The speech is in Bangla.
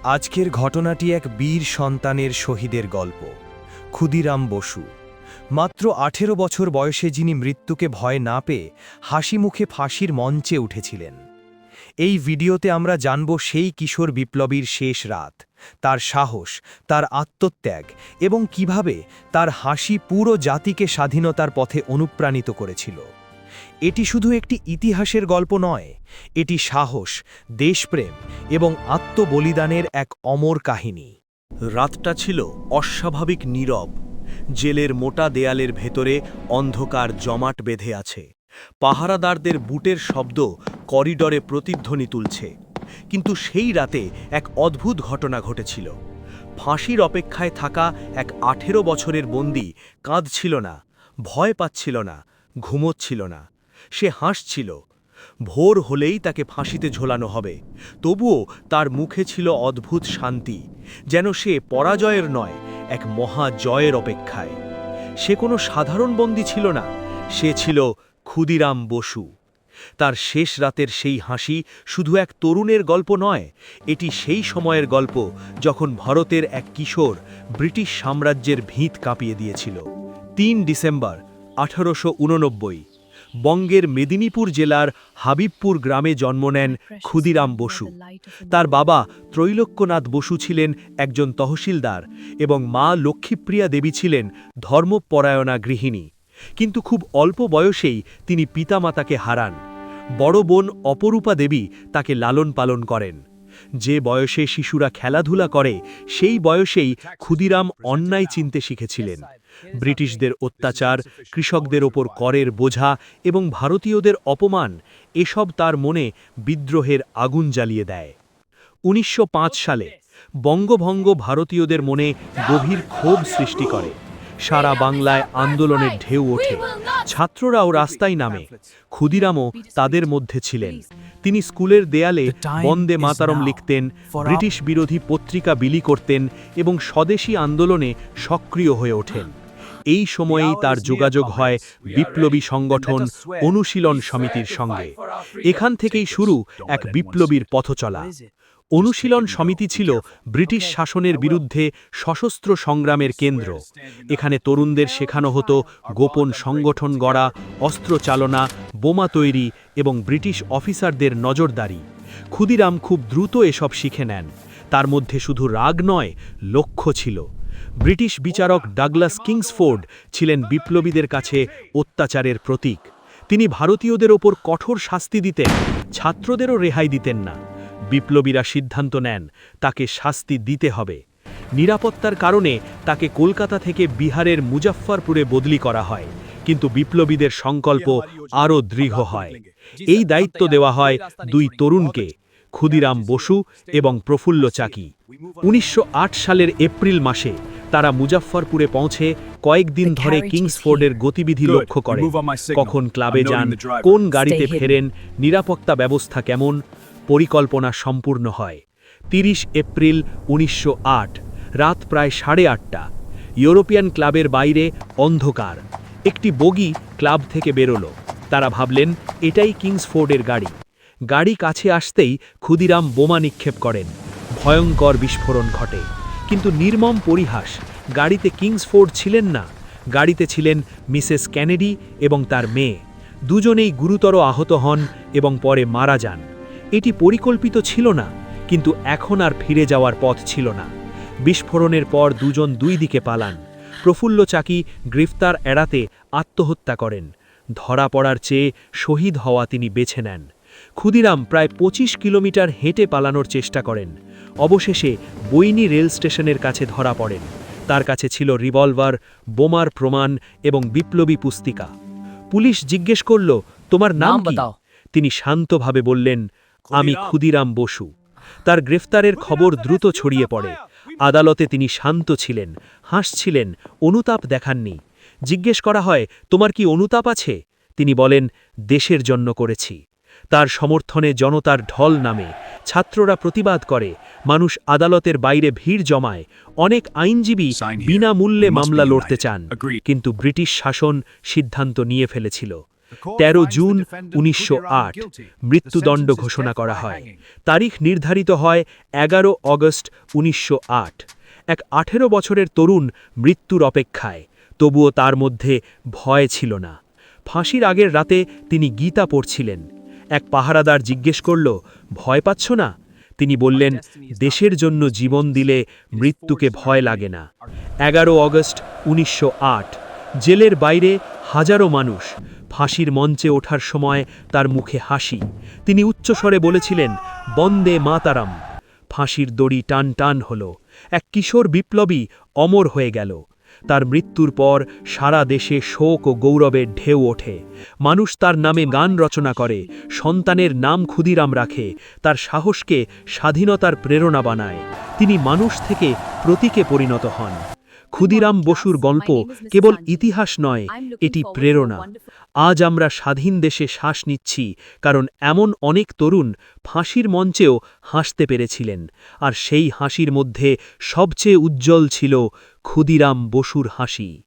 আজকের ঘটনাটি এক বীর সন্তানের শহীদের গল্প। ক্ষুদিরাম বসু মাত্র ১৮ বছর বয়সে যিনি মৃত্যুকে ভয় না পেয়ে হাসি মুখে ফাঁসির মঞ্চে উঠেছিলেন। এই ভিডিওতে আমরা জানব সেই কিশোর বিপ্লবীর শেষ রাত, তার সাহস, তার আত্মত্যাগ এবং কিভাবে তার হাসি পুরো জাতিকে স্বাধীনতার পথে অনুপ্রাণিত করেছিল। এটি শুধু একটি ইতিহাসের গল্প নয়, এটি সাহস, দেশপ্রেম এবং আত্মবলিদানের এক অমর কাহিনী। রাতটা ছিল অস্বাভাবিক নীরব। জেলের মোটা দেয়ালের ভেতরে অন্ধকার জমাট বেঁধে আছে। পাহারাদারদের বুটের শব্দ করিডরে প্রতিধ্বনি তুলছে। কিন্তু সেই রাতে এক অদ্ভুত ঘটনা ঘটেছিল। ফাঁসির অপেক্ষায় থাকা এক ১৮ বছরের বন্দী কাঁদছিল না, ভয় পাচ্ছিল না, ঘুমোচ্ছিল না। সে হাসছিল। ভোর হলেই তাকে ফাঁসিতে ঝোলানো হবে। তবুও তার মুখে ছিল অদ্ভুত শান্তি, যেন সে পরাজয়ের নয়, এক মহাজয়ের অপেক্ষায়। সে কোনো সাধারণ বন্দী ছিল না, সে ছিল ক্ষুদিরাম বসু। তার শেষ রাতের সেই হাসি শুধু এক তরুণের গল্প নয়, এটি সেই সময়ের গল্প যখন ভারতের এক কিশোর ব্রিটিশ সাম্রাজ্যের ভিত কাঁপিয়ে দিয়েছিল। ৩ ডিসেম্বর ১৮৮৯ বঙ্গের মেদিনীপুর জেলার হাবিবপুর গ্রামে জন্ম নেন ক্ষুদিরাম বসু। তার বাবা ত্রৈলোক্যনাথ বসু ছিলেন একজন তহসিলদার এবং মা লক্ষ্মীপ্রিয়া দেবী ছিলেন ধর্মপরায়ণা গৃহিণী। কিন্তু খুব অল্প বয়সেই তিনি পিতামাতাকে হারান। বড় বোন অপরূপা দেবী তাকে লালন পালন করেন। যে বয়সে শিশুরা খেলাধুলা করে, সেই বয়সেই ক্ষুদিরাম অন্যায় চিনতে শিখেছিলেন। ব্রিটিশদের অত্যাচার, কৃষকদের ওপর করের বোঝা এবং ভারতীয়দের অপমান, এসব তার মনে বিদ্রোহের আগুন জ্বালিয়ে দেয়। ১৯০৫ সালে বঙ্গভঙ্গ ভারতীয়দের মনে গভীর ক্ষোভ সৃষ্টি করে। সারা বাংলায় আন্দোলনের ঢেউ ওঠে। ছাত্ররাও রাস্তায় নামে। ক্ষুদিরামও তাদের মধ্যে ছিলেন। তিনি স্কুলের দেয়ালে বন্দে মাতরম লিখতেন, ব্রিটিশ বিরোধী পত্রিকা বিলি করতেন এবং স্বদেশী আন্দোলনে সক্রিয় হয়ে ওঠেন। এই সময়েই তার যোগাযোগ হয় বিপ্লবী সংগঠন অনুশীলন সমিতির সঙ্গে। এখান থেকেই শুরু এক বিপ্লবীর পথচলা। অনুশীলন সমিতি ছিল ব্রিটিশ শাসনের বিরুদ্ধে সশস্ত্র সংগ্রামের কেন্দ্র। এখানে তরুণদের শেখানো হতো গোপন সংগঠন গড়া, অস্ত্র চালনা, বোমা তৈরি এবং ব্রিটিশ অফিসারদের নজরদারি। ক্ষুদিরাম খুব দ্রুত এসব শিখে নেন। তার মধ্যে শুধু রাগ নয়, লক্ষ্য ছিল। ব্রিটিশ বিচারক ডাগলাস কিংসফোর্ড ছিলেন বিপ্লবীদের কাছে অত্যাচারের প্রতীক। তিনি ভারতীয়দের ওপর কঠোর শাস্তি দিতেন, ছাত্রদেরও রেহাই দিতেন না। বিপ্লবীরা সিদ্ধান্ত নেন তাকে শাস্তি দিতে হবে। নিরাপত্তার কারণে তাকে কলকাতা থেকে বিহারের মুজাফফরপুরে বদলি করা হয়, কিন্তু বিপ্লবীদের সংকল্প আরও দৃঢ় হয়। এই দায়িত্ব দেওয়া হয় দুই তরুণকে, ক্ষুদিরাম বসু এবং প্রফুল্ল চাকি। ১৯০৮ সালের এপ্রিল মাসে তারা মুজাফফরপুরে পৌঁছে কয়েকদিন ধরে কিংসফোর্ডের গতিবিধি লক্ষ্য করে। কখন ক্লাবে যান, কোন গাড়িতে ফেরেন, নিরাপত্তা ব্যবস্থা কেমন। পরিকল্পনা সম্পূর্ণ হয়। ৩০ এপ্রিল ১৯০৮ রাত প্রায় ৮:৩০। ইউরোপিয়ান ক্লাবের বাইরে অন্ধকার। একটি বগি ক্লাব থেকে বেরোলো। তারা ভাবলেন এটাই কিংসফোর্ডের গাড়ি। গাড়ি কাছে আসতেই ক্ষুদিরাম বোমা নিক্ষেপ করেন। ভয়ঙ্কর বিস্ফোরণ ঘটে। কিন্তু নির্মম পরিহাস, গাড়িতে কিংসফোর্ড ছিলেন না, গাড়িতে ছিলেন মিসেস কেনেডি এবং তার মেয়ে। দুজনেই গুরুতর আহত হন এবং পরে মারা যান। এটি পরিকল্পিত ছিল না, কিন্তু এখন আর ফিরে যাওয়ার পথ ছিল না। বিস্ফোরণের পর দুজন দুই দিকে পালান। প্রফুল্ল চাকি গ্রেফতার এড়াতে আত্মহত্যা করেন। ধরা পড়ার চেয়ে শহীদ হওয়া তিনি বেছে নেন। ক্ষুদিরাম প্রায় ২৫ কিলোমিটার হেঁটে পালানোর চেষ্টা করেন। অবশেষে বৈনী রেল স্টেশনের কাছে ধরা পড়েন। তার কাছে ছিল রিভলভার, বোমার প্রমাণ এবং বিপ্লবী পুস্তিকা। পুলিশ জিজ্ঞেস করল, তোমার নাম কি? তিনি শান্তভাবে বললেন, আমি ক্ষুদিরাম বসু। তার গ্রেফতারের খবর দ্রুত ছড়িয়ে পড়ে। আদালতে তিনি শান্ত ছিলেন, হাসছিলেন, অনুতাপ দেখাননি। জিজ্ঞেস করা হয়, তোমার কি অনুতাপ আছে? তিনি বলেন, দেশের জন্য করেছি। তার সমর্থনে জনতার ঢল নামে। ছাত্ররা প্রতিবাদ করে, মানুষ আদালতের বাইরে ভিড় জমায়। অনেক আইনজীবী বিনামূল্যে মামলা লড়তে চান, কিন্তু ব্রিটিশ শাসন সিদ্ধান্ত নিয়ে ফেলেছিল। 13 জুন 1908 মৃত্যুদণ্ড ঘোষণা করা হয়। তারিখ নির্ধারিত হয় 11 অগস্ট 1908। এক 18 বছরের তরুণ মৃত্যুর অপেক্ষায়, তবুও তার মধ্যে ভয় ছিল না। ফাঁসির আগের রাতে তিনি গীতা পড়ছিলেন। এক পাহারাদার জিজ্ঞেস করল, ভয় পাচ্ছ না? তিনি বললেন, দেশের জন্য জীবন দিলে মৃত্যুকে ভয় লাগে না। 11 অগস্ট 1908 জেলের বাইরে হাজারো মানুষ। ফাঁসির মঞ্চে ওঠার সময় তার মুখে হাসি। তিনি উচ্চস্বরে বলেছিলেন, বন্দে মাতারাম। ফাঁসির দড়ি টান টান হল। এক কিশোর বিপ্লবী অমর হয়ে গেল। তার মৃত্যুর পর সারা দেশে শোক ও গৌরবের ঢেউ ওঠে। মানুষ তার নামে গান রচনা করে, সন্তানের নাম ক্ষুদিরাম রাখে, তার সাহসকে স্বাধীনতার প্রেরণা বানায়। তিনি মানুষ থেকে প্রতীকে পরিণত হন। ক্ষুদিরাম বসুর গল্প কেবল ইতিহাস নয়, এটি প্রেরণা। আজ আমরা স্বাধীন দেশে শ্বাস নিচ্ছি, কারণ এমন অনেক তরুণ ফাঁসির মঞ্চেও হাসতে পেরেছিলেন, আর সেই হাসির মধ্যে সবচেয়ে উজ্জ্বল ছিল ক্ষুদিরাম বসুর হাসি।